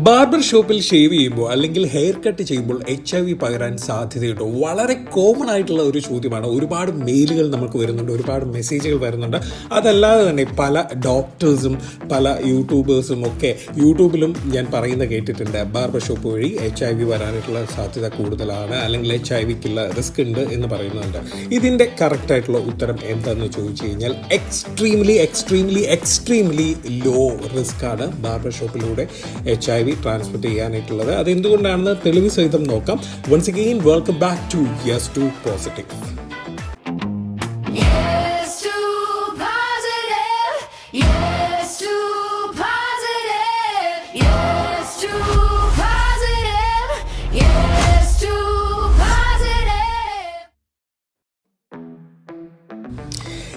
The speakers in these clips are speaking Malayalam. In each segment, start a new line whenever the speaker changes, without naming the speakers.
ബാർബർ ഷോപ്പിൽ ഷേവ് ചെയ്യുമ്പോൾ അല്ലെങ്കിൽ ഹെയർ കട്ട് ചെയ്യുമ്പോൾ HIV പകരാൻ സാധ്യതയുണ്ടോ? വളരെ കോമൺ ആയിട്ടുള്ള ഒരു ചോദ്യമാണ്. ഒരുപാട് മെയിലുകൾ നമുക്ക് വരുന്നുണ്ട്, ഒരുപാട് മെസ്സേജുകൾ വരുന്നുണ്ട്. അതല്ലാതെ തന്നെ പല ഡോക്ടേഴ്സും പല യൂട്യൂബേഴ്സും ഒക്കെ യൂട്യൂബിലും ഞാൻ പറയുന്നത് കേട്ടിട്ടുണ്ട്, ബാർബർ ഷോപ്പ് വഴി HIV വരാനായിട്ടുള്ള സാധ്യത കൂടുതലാണ്, അല്ലെങ്കിൽ HIV-ക്കുള്ള റിസ്ക് ഉണ്ട് എന്ന് പറയുന്നുണ്ട്. ഇതിൻ്റെ കറക്റ്റായിട്ടുള്ള ഉത്തരം എന്താണെന്ന് ചോദിച്ചു കഴിഞ്ഞാൽ എക്സ്ട്രീംലി ലോ റിസ്ക് ആണ് ബാർബർ ഷോപ്പിലൂടെ HIV ട്രാൻസ്മിറ്റ് ചെയ്യാനായിട്ടുള്ളത്. അതെന്തുകൊണ്ടാണെന്ന് തെളിവ് സഹിതം നോക്കാം. Once again welcome back to yes to positive.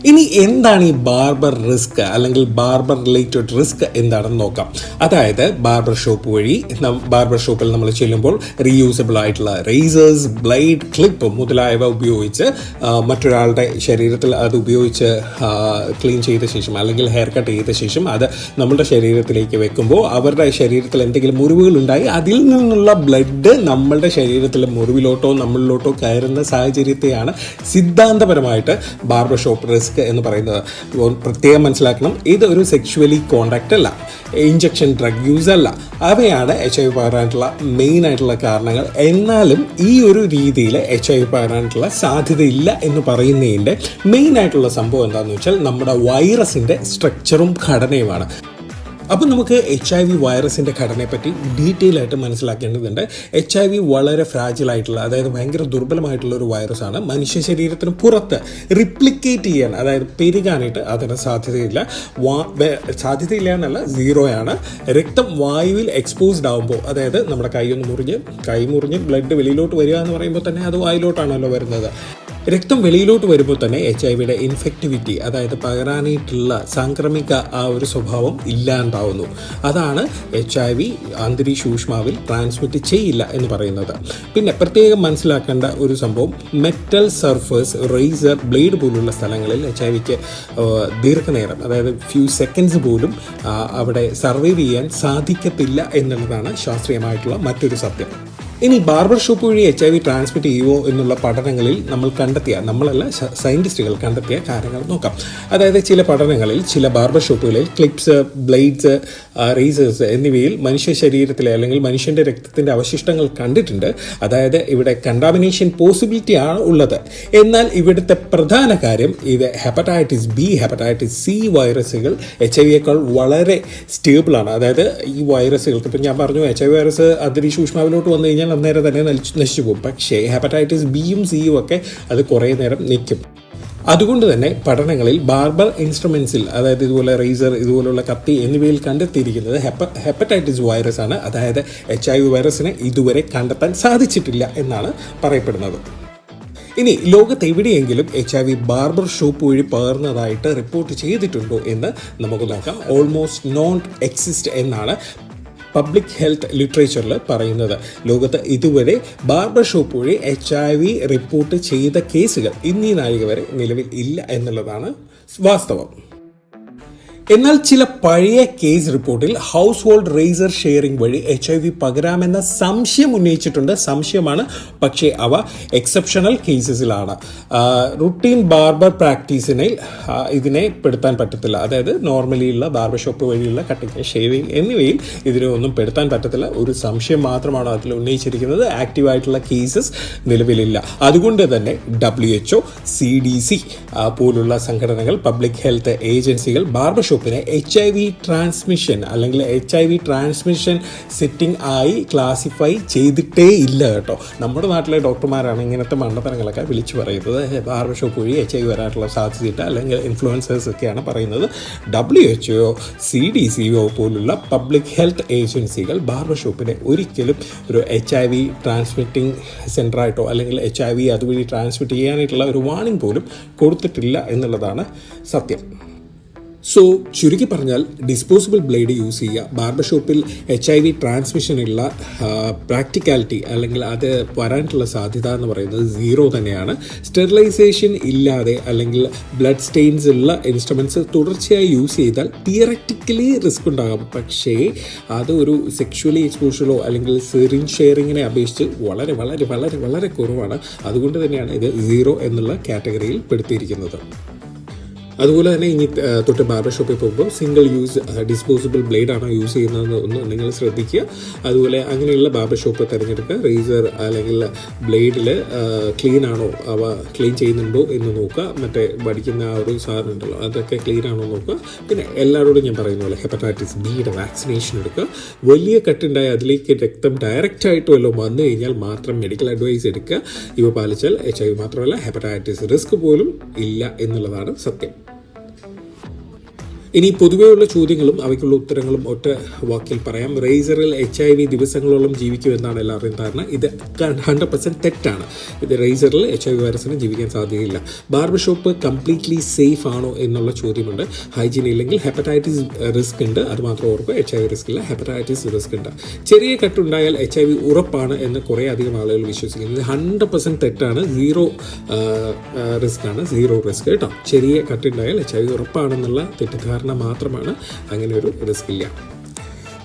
ഇനി എന്താണ് ഈ ബാർബർ റിസ്ക് അല്ലെങ്കിൽ ബാർബർ റിലേറ്റഡ് റിസ്ക് എന്താണെന്ന് നോക്കാം. അതായത് ബാർബർ ഷോപ്പ് വഴി ബാർബർ ഷോപ്പിൽ നമ്മൾ ചെല്ലുമ്പോൾ റീയൂസബിൾ ആയിട്ടുള്ള റേസേഴ്സ്, ബ്ലേഡ്, ക്ലിപ്പ് മുതലായവ ഉപയോഗിച്ച് മറ്റൊരാളുടെ ശരീരത്തിൽ അത് ഉപയോഗിച്ച് ക്ലീൻ ചെയ്ത ശേഷം അല്ലെങ്കിൽ ഹെയർ കട്ട് ചെയ്ത ശേഷം അത് നമ്മുടെ ശരീരത്തിലേക്ക് വെക്കുമ്പോൾ അവരുടെ ശരീരത്തിൽ എന്തെങ്കിലും മുറിവുകൾ ഉണ്ടായി അതിൽ നിന്നുള്ള ബ്ലഡ് നമ്മളുടെ ശരീരത്തിലെ മുറിവിലോട്ടോ നമ്മളിലോട്ടോ കയറുന്ന സാഹചര്യത്തെയാണ് സിദ്ധാന്തപരമായിട്ട് ബാർബർ ഷോപ്പ് റിസ്ക് എന്ന് പറയുന്നത്. പ്രത്യേകം മനസ്സിലാക്കണം, ഇത് ഒരു സെക്ഷുവലി കോണ്ടാക്റ്റ് അല്ല, ഇഞ്ചക്ഷൻ ഡ്രഗ് യൂസ് അല്ല. അവയാണ് HIV പകരാനായിട്ടുള്ള മെയിൻ ആയിട്ടുള്ള കാരണങ്ങൾ. എന്നാലും ഈ ഒരു രീതിയിൽ HIV പകരാനായിട്ടുള്ള സാധ്യതയില്ല എന്ന് പറയുന്നതിൻ്റെ മെയിൻ ആയിട്ടുള്ള സംഭവം എന്താണെന്ന് വെച്ചാൽ നമ്മുടെ വൈറസിൻ്റെ സ്ട്രക്ചറും ഘടനയുമാണ്. അപ്പം നമുക്ക് HIV വൈറസിൻ്റെ ഘടനയെപ്പറ്റി ഡീറ്റെയിൽ ആയിട്ട് മനസ്സിലാക്കേണ്ടതുണ്ട്. HIV വളരെ ഫ്രാജിലായിട്ടുള്ള, അതായത് ഭയങ്കര ദുർബലമായിട്ടുള്ള ഒരു വൈറസാണ്. മനുഷ്യ ശരീരത്തിന് പുറത്ത് റിപ്ലിക്കേറ്റ് ചെയ്യാൻ, അതായത് പെരുകാനായിട്ട് അതിന് സാധ്യതയില്ല എന്നല്ല, സീറോയാണ്. രക്തം വായുവിൽ എക്സ്പോസ്ഡ് ആകുമ്പോൾ, അതായത് നമ്മുടെ കൈ മുറിഞ്ഞ് ബ്ലഡ് വെളിയിലോട്ട് വരിക എന്ന് പറയുമ്പോൾ തന്നെ അത് വായിലോട്ടാണല്ലോ വരുന്നത്. രക്തം വെളിയിലോട്ട് വരുമ്പോൾ തന്നെ HIV-യുടെ ഇൻഫെക്റ്റിവിറ്റി, അതായത് പകരാനായിട്ടുള്ള സാംക്രമിക ആ ഒരു സ്വഭാവം ഇല്ലാണ്ടാവുന്നു. അതാണ് HIV അന്തരീക്ഷ ഊഷ്മാവിൽ ട്രാൻസ്മിറ്റ് ചെയ്യില്ല എന്ന് പറയുന്നത്. പിന്നെ പ്രത്യേകം മനസ്സിലാക്കേണ്ട ഒരു സംഭവം, മെറ്റൽ സർഫേസ്, റേസർ, ബ്ലേഡ് പോലുള്ള സ്ഥലങ്ങളിൽ HIV-ക്ക് ദീർഘനേരം, അതായത് ഫ്യൂ സെക്കൻഡ്സ് പോലും അവിടെ സർവൈവ് ചെയ്യാൻ സാധിക്കത്തില്ല എന്നുള്ളതാണ് ശാസ്ത്രീയമായിട്ടുള്ള മറ്റൊരു സത്യം. ഇനി ബാർബർ ഷോപ്പ് വഴി HIV ട്രാൻസ്മിറ്റ് ചെയ്യുമോ എന്നുള്ള പഠനങ്ങളിൽ സയൻറ്റിസ്റ്റുകൾ കണ്ടെത്തിയ കാര്യങ്ങൾ നോക്കാം. അതായത് ചില പഠനങ്ങളിൽ ചില ബാർബർ ഷോപ്പുകളിൽ ക്ലിപ്സ്, ബ്ലേഡ്സ്, റേസേഴ്സ് എന്നിവയിൽ മനുഷ്യ ശരീരത്തിലെ അല്ലെങ്കിൽ മനുഷ്യൻ്റെ രക്തത്തിൻ്റെ അവശിഷ്ടങ്ങൾ കണ്ടിട്ടുണ്ട്. അതായത് ഇവിടെ കണ്ടാമിനേഷൻ പോസിബിലിറ്റി ആണ് ഉള്ളത്. എന്നാൽ ഇവിടുത്തെ പ്രധാന കാര്യം, ഇത് ഹെപ്പറ്റൈറ്റിസ് B, ഹെപ്പറ്റൈറ്റിസ് C വൈറസുകൾ HIV-യേക്കാൾ വളരെ സ്റ്റേബിളാണ്. അതായത് ഈ വൈറസുകൾക്ക്, ഇപ്പം ഞാൻ പറഞ്ഞു HIV വൈറസ് അന്തരീക്ഷ ഊഷ്മാവിലോട്ട് വന്നു കഴിഞ്ഞാൽ അന്നേരം തന്നെ നശിച്ചു പോകും. പക്ഷേ ഹെപ്പറ്റൈറ്റിസ് Bയും Cയും ഒക്കെ അത് കുറേ നേരം നിൽക്കും. അതുകൊണ്ട് തന്നെ പഠനങ്ങളിൽ ബാർബർ ഇൻസ്ട്രുമെൻസിൽ, അതായത് ഇതുപോലെ റേസർ, ഇതുപോലുള്ള കത്തി എന്നിവയിൽ കണ്ടെത്തിയിരിക്കുന്നത് ഹെപ്പറ്റൈറ്റിസ് വൈറസ് ആണ്. അതായത് HIV വൈറസിനെ ഇതുവരെ കണ്ടെത്താൻ സാധിച്ചിട്ടില്ല എന്നാണ് പറയപ്പെടുന്നത്. ഇനി ലോകത്ത് എവിടെയെങ്കിലും HIV ബാർബർ ഷോപ്പ് വഴി പകർന്നതായിട്ട് റിപ്പോർട്ട് ചെയ്തിട്ടുണ്ടോ എന്ന് നമുക്ക് നോക്കാം. ഓൾമോസ്റ്റ് നോൺ എക്സിസ്റ്റ് എന്നാണ് പബ്ലിക് ഹെൽത്ത് ലിറ്ററേച്ചറിൽ പറയുന്നത്. ലോകത്ത് ഇതുവരെ ബാർബർ ഷോപ്പ് വഴി HIV റിപ്പോർട്ട് ചെയ്ത കേസുകൾ ഇന്നീ നാഴിക വരെ നിലവിൽ ഇല്ല എന്നുള്ളതാണ് വാസ്തവം. എന്നാൽ ചില പഴയ കേസ് റിപ്പോർട്ടിൽ ഹൗസ് ഹോൾഡ് റേസർ ഷെയറിംഗ് വഴി HIV പകരാമെന്ന സംശയം ഉന്നയിച്ചിട്ടുണ്ട്. സംശയമാണ്, പക്ഷേ അവ എക്സെപ്ഷണൽ കേസസിലാണ്. റുട്ടീൻ ബാർബർ പ്രാക്ടീസിനെ ഇതിനെ പെടുത്താൻ പറ്റത്തില്ല. അതായത് നോർമലി ഉള്ള ബാർബർ ഷോപ്പ് വഴിയുള്ള കട്ടിങ്, ഷേവിങ് എന്നിവയിൽ ഇതിനെ ഒന്നും പെടുത്താൻ പറ്റത്തില്ല. ഒരു സംശയം മാത്രമാണ് അതിൽ ഉന്നയിച്ചിരിക്കുന്നത്. ആക്റ്റീവായിട്ടുള്ള കേസസ് നിലവിലില്ല. അതുകൊണ്ട് തന്നെ WHO, CDC പോലുള്ള സംഘടനകൾ, പബ്ലിക് ഹെൽത്ത് ഏജൻസികൾ ബാർബർ ഷോപ്പിനെ HIV ട്രാൻസ്മിഷൻ അല്ലെങ്കിൽ HIV ട്രാൻസ്മിഷൻ സെറ്റിംഗ് ആയി ക്ലാസിഫൈ ചെയ്തിട്ടേ ഇല്ല കേട്ടോ. നമ്മുടെ നാട്ടിലെ ഡോക്ടർമാരാണ് ഇങ്ങനത്തെ മണ്ടത്തരങ്ങളൊക്കെ വിളിച്ചു പറയുന്നത്. ബാർബർ ഷോപ്പ് വഴി HIV വരാനുള്ള സാധ്യതയില്ല, അല്ലെങ്കിൽ ഇൻഫ്ലുവൻസേഴ്സ് ഒക്കെയാണ് പറയുന്നത്. WHO, CDC പോലുള്ള പബ്ലിക് ഹെൽത്ത് ഏജൻസികൾ ബാർബർ ഷോപ്പിനെ ഒരിക്കലും ഒരു HIV ട്രാൻസ്മിറ്റിംഗ് സെൻ്ററായിട്ടോ അല്ലെങ്കിൽ HIV അതുവഴി ട്രാൻസ്മിറ്റ് ചെയ്യാനായിട്ടുള്ള ഒരു വാർണിംഗ് പോലും കൊടുത്തിട്ടില്ല എന്നുള്ളതാണ് സത്യം. സോ ചുരുക്കി പറഞ്ഞാൽ ഡിസ്പോസിബിൾ ബ്ലേഡ് യൂസ് ചെയ്യുക. ബാർബർ ഷോപ്പിൽ HIV ട്രാൻസ്മിഷനുള്ള പ്രാക്ടിക്കാലിറ്റി അല്ലെങ്കിൽ അത് വരാനുള്ള സാധ്യത എന്ന് പറയുന്നത് 0 തന്നെയാണ്. സ്റ്റെറിലൈസേഷൻ ഇല്ലാതെ അല്ലെങ്കിൽ ബ്ലഡ് സ്റ്റെയിൻസ് ഉള്ള ഇൻസ്ട്രുമെൻറ്റ്സ് തുടർച്ചയായി യൂസ് ചെയ്താൽ തിയററ്റിക്കലി റിസ്ക് ഉണ്ടാകാം. പക്ഷേ അത് ഒരു സെക്ഷുവലി എക്സ്പോഷറോ അല്ലെങ്കിൽ സിറിഞ്ച് ഷെയറിങ്ങിനെ അപേക്ഷിച്ച് വളരെ വളരെ വളരെ വളരെ കുറവാണ്. അതുകൊണ്ട് തന്നെയാണ് ഇത് 0 എന്നുള്ള കാറ്റഗറിയിൽ പെടുത്തിയിരിക്കുന്നത്. അതുപോലെ തന്നെ ഇനി തൊട്ട് ബാർബർ ഷോപ്പിൽ പോകുമ്പോൾ സിംഗിൾ യൂസ് ഡിസ്പോസിബിൾ ബ്ലേഡാണോ യൂസ് ചെയ്യുന്നതെന്ന് ഒന്ന് നിങ്ങൾ ശ്രദ്ധിക്കുക. അതുപോലെ അങ്ങനെയുള്ള ബാർബർ ഷോപ്പ് തിരഞ്ഞെടുക്കുക. റേസർ അല്ലെങ്കിൽ ബ്ലേഡിൽ ക്ലീൻ ആണോ, അവ ക്ലീൻ ചെയ്യുന്നുണ്ടോ എന്ന് നോക്കുക. മറ്റേ വടിക്കുന്ന ആ ഒരു സാധനം ഉണ്ടല്ലോ, അതൊക്കെ ക്ലീൻ ആണോ നോക്കുക. പിന്നെ എല്ലാവരോടും ഞാൻ പറയുന്ന പോലെ ഹെപ്പറ്റൈറ്റിസ് ബിയുടെ വാക്സിനേഷൻ എടുക്കുക. വലിയ കട്ടുണ്ടായി അതിലേക്ക് രക്തം ഡയറക്റ്റായിട്ട് വല്ലതും വന്നു കഴിഞ്ഞാൽ മാത്രം മെഡിക്കൽ അഡ്വൈസ് എടുക്കുക. ഇവ പാലിച്ചാൽ HIV മാത്രമല്ല ഹെപ്പറ്റൈറ്റിസ് റിസ്ക് പോലും ഇല്ല എന്നുള്ളതാണ് സത്യം. ഇനി പൊതുവെയുള്ള ചോദ്യങ്ങളും അവയ്ക്കുള്ള ഉത്തരങ്ങളും ഒറ്റ വാക്കിൽ പറയാം. റേസറിൽ HIV ദിവസങ്ങളോളം ജീവിക്കുമെന്നാണ് എല്ലാവരുടെയും ധാരണ. ഇത് 100% തെറ്റാണ്. ഇത് റേസറിൽ HIV വൈറസിന് ജീവിക്കാൻ സാധ്യതയില്ല. ബാർബർ ഷോപ്പ് കംപ്ലീറ്റ്ലി സേഫ് ആണോ എന്നുള്ള ചോദ്യമുണ്ട്. ഹൈജീൻ ഇല്ലെങ്കിൽ ഹെപ്പറ്റൈറ്റിസ് റിസ്ക് ഉണ്ട്, അത് മാത്രം ഓർക്കുക. HIV റിസ്ക് ഇല്ല, ഹെപ്പറ്റൈറ്റിസ് റിസ്ക് ഉണ്ട്. ചെറിയ കട്ടുണ്ടായാൽ HIV ഉറപ്പാണ് എന്ന് കുറേ അധികം ആളുകൾ വിശ്വസിക്കുന്നത് 100% തെറ്റാണ്. 0 റിസ്ക് ആണ്, 0 റിസ്ക് കേട്ടോ. ചെറിയ കട്ടുണ്ടായാൽ HIV ഉറപ്പാണെന്നുള്ള തെറ്റിദ്ധാരണ മാത്രമാണ്, അങ്ങനെ ഒരു റിസ്ക് ഇല്ല.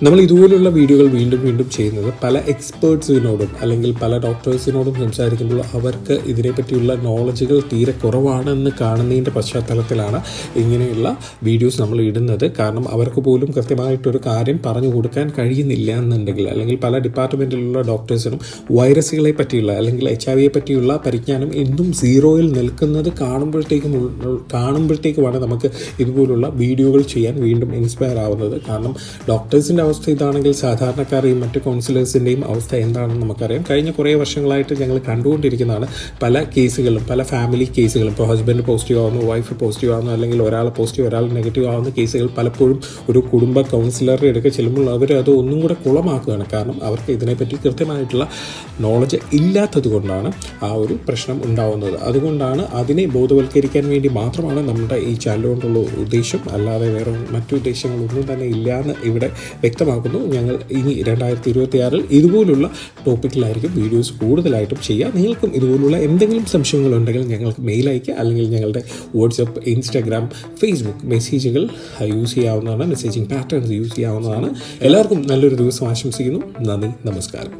നമ്മൾ ഇതുപോലുള്ള വീഡിയോകൾ വീണ്ടും വീണ്ടും ചെയ്യുന്നത് പല എക്സ്പേർട്സിനോടും അല്ലെങ്കിൽ പല ഡോക്ടേഴ്സിനോടും സംസാരിക്കുമ്പോൾ അവർക്ക് ഇതിനെപ്പറ്റിയുള്ള നോളജുകൾ തീരെ കുറവാണെന്ന് കാണുന്നതിൻ്റെ പശ്ചാത്തലത്തിലാണ് ഇങ്ങനെയുള്ള വീഡിയോസ് നമ്മൾ ഇടുന്നത്. കാരണം അവർക്ക് പോലും കൃത്യമായിട്ടൊരു കാര്യം പറഞ്ഞു കൊടുക്കാൻ കഴിയുന്നില്ല എന്നുണ്ടെങ്കിൽ, അല്ലെങ്കിൽ പല ഡിപ്പാർട്ട്മെൻറ്റിലുള്ള ഡോക്ടേഴ്സിനും വൈറസുകളെ പറ്റിയുള്ള അല്ലെങ്കിൽ HIV പറ്റിയുള്ള പരിജ്ഞാനം എന്നും 0-യിൽ നിൽക്കുന്നത് കാണുമ്പോഴത്തേക്കുമാണ് നമുക്ക് ഇതുപോലുള്ള വീഡിയോകൾ ചെയ്യാൻ വീണ്ടും ഇൻസ്പയർ ആവുന്നത്. കാരണം ഡോക്ടേഴ്സിൻ്റെ അവസ്ഥ ഇതാണെങ്കിൽ സാധാരണക്കാരെയും മറ്റ് കൗൺസിലേഴ്സിൻ്റെയും അവസ്ഥ എന്താണെന്ന് നമുക്കറിയാം. കഴിഞ്ഞ കുറേ വർഷങ്ങളായിട്ട് ഞങ്ങൾ കണ്ടുകൊണ്ടിരിക്കുന്നതാണ് പല കേസുകളും, പല ഫാമിലി കേസുകളും. ഇപ്പോൾ ഹസ്ബൻഡ് പോസിറ്റീവ് ആവുന്നു, വൈഫ് പോസിറ്റീവ് ആവുന്നു, അല്ലെങ്കിൽ ഒരാൾ പോസിറ്റീവ് ഒരാൾ നെഗറ്റീവ് ആവുന്ന കേസുകൾ പലപ്പോഴും ഒരു കുടുംബ കൗൺസിലറുടെ അടുക്കെ ചെല്ലുമ്പോൾ അവർ അത് ഒന്നും കൂടെ കുളമാക്കുകയാണ്. കാരണം അവർക്ക് ഇതിനെപ്പറ്റി കൃത്യമായിട്ടുള്ള നോളജ് ഇല്ലാത്തത് കൊണ്ടാണ് ആ ഒരു പ്രശ്നം ഉണ്ടാവുന്നത്. അതുകൊണ്ടാണ് അതിനെ ബോധവൽക്കരിക്കാൻ വേണ്ടി മാത്രമാണ് നമ്മുടെ ഈ ചാനൽ കൊണ്ടുള്ള ഉദ്ദേശം. അല്ലാതെ വേറെ മറ്റു ഉദ്ദേശങ്ങളൊന്നും തന്നെ ഇല്ലയെന്ന് ഇവിടെ വ്യക്തമാക്കുന്നു. ഞങ്ങൾ ഇനി 2026 ഇതുപോലുള്ള ടോപ്പിക്കിലായിരിക്കും വീഡിയോസ് കൂടുതലായിട്ടും ചെയ്യുക. നിങ്ങൾക്കും ഇതുപോലുള്ള എന്തെങ്കിലും സംശയങ്ങളുണ്ടെങ്കിൽ ഞങ്ങൾക്ക് മെയിൽ അയയ്ക്കുക, അല്ലെങ്കിൽ ഞങ്ങളുടെ വാട്സപ്പ്, ഇൻസ്റ്റാഗ്രാം, ഫേസ്ബുക്ക് മെസ്സേജുകൾ യൂസ് ചെയ്യാവുന്നതാണ്. മെസ്സേജിങ് പാറ്റേൺസ് യൂസ് ചെയ്യാവുന്നതാണ്. എല്ലാവർക്കും നല്ലൊരു ദിവസം ആശംസിക്കുന്നു. നന്ദി, നമസ്കാരം.